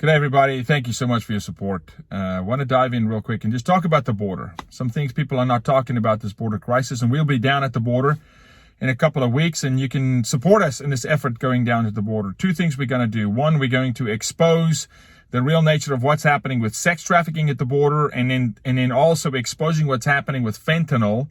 G'day everybody, thank you so much for your support. I want to dive in real quick and just talk about the border. Some things people are not talking about this border crisis, and we'll be down at the border in a couple of weeks, and you can support us in this effort going down to the border. Two things we're going to do. One, we're going to expose the real nature of what's happening with sex trafficking at the border, and then also exposing what's happening with fentanyl.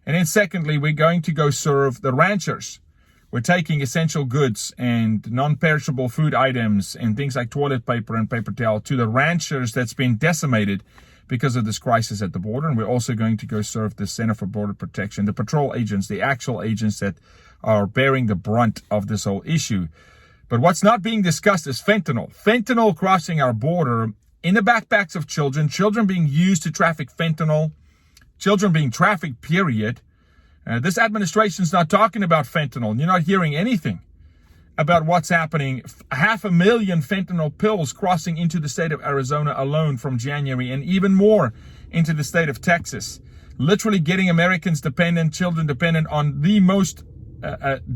And then secondly, we're going to go serve the ranchers. We're taking essential goods and non-perishable food items and things like toilet paper and paper towel to the ranchers that's been decimated because of this crisis at the border. And we're also going to go serve the Center for Border Protection, the patrol agents, the actual agents that are bearing the brunt of this whole issue. But what's not being discussed is fentanyl. Fentanyl crossing our border in the backpacks of children, children being used to traffic fentanyl, children being trafficked, period. This administration's not talking about fentanyl. You're not hearing anything about what's happening. 500,000 fentanyl pills crossing into the state of Arizona alone from January, and even more into the state of Texas. Literally getting Americans dependent, children dependent on the most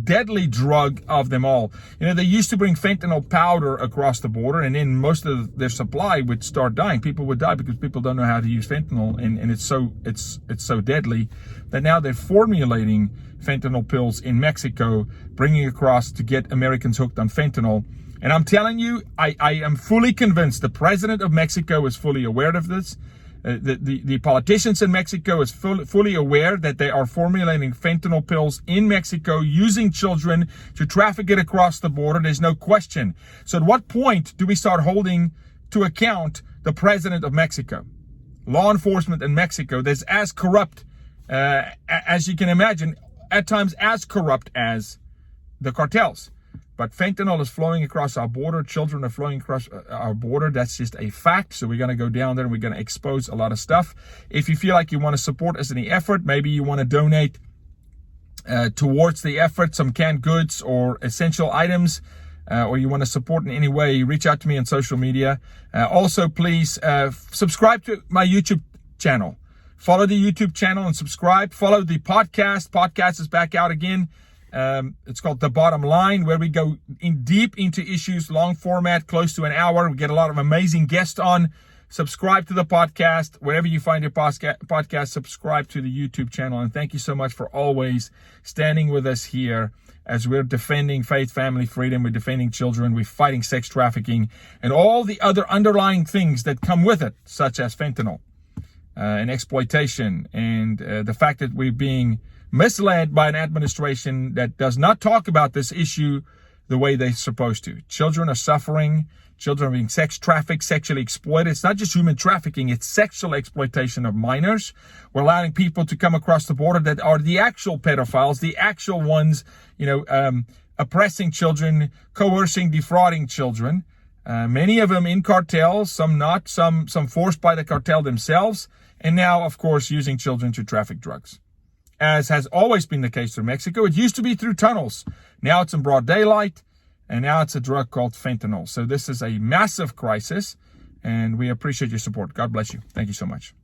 deadly drug of them all. You know, they used to bring fentanyl powder across the border, and then most of their supply would start dying. People would die because people don't know how to use fentanyl, and it's so deadly that now they're formulating fentanyl pills in Mexico, bringing across to get Americans hooked on fentanyl. And I'm telling you, I am fully convinced the president of Mexico is fully aware of this. The politicians in Mexico is fully aware that they are formulating fentanyl pills in Mexico using children to traffic it across the border. There's no question. So at what point do we start holding to account the president of Mexico? Law enforcement in Mexico that's as corrupt as you can imagine, at times as corrupt as the cartels. But fentanyl is flowing across our border. Children are flowing across our border. That's just a fact. So we're going to go down there and we're going to expose a lot of stuff. If you feel like you want to support us in the effort, maybe you want to donate towards the effort, some canned goods or essential items, or you want to support in any way, reach out to me on social media. Also, please subscribe to my YouTube channel. Follow the YouTube channel and subscribe. Follow the podcast. Podcast is back out again. It's called The Bottom Line, where we go in deep into issues, long format, close to an hour. We get a lot of amazing guests on. Subscribe to the podcast. Wherever you find your podcast, subscribe to the YouTube channel. And thank you so much for always standing with us here as we're defending faith, family, freedom. We're defending children. We're fighting sex trafficking and all the other underlying things that come with it, such as fentanyl and exploitation, and the fact that we're being misled by an administration that does not talk about this issue the way they're supposed to. Children are suffering. Children are being sex trafficked, sexually exploited. It's not just human trafficking, it's sexual exploitation of minors. We're allowing people to come across the border that are the actual pedophiles, the actual ones, oppressing children, coercing, defrauding children. Many of them in cartels, some not, some forced by the cartel themselves. And now, of course, using children to traffic drugs. As has always been the case through Mexico. It used to be through tunnels. Now it's in broad daylight, and now it's a drug called fentanyl. So this is a massive crisis, and we appreciate your support. God bless you. Thank you so much.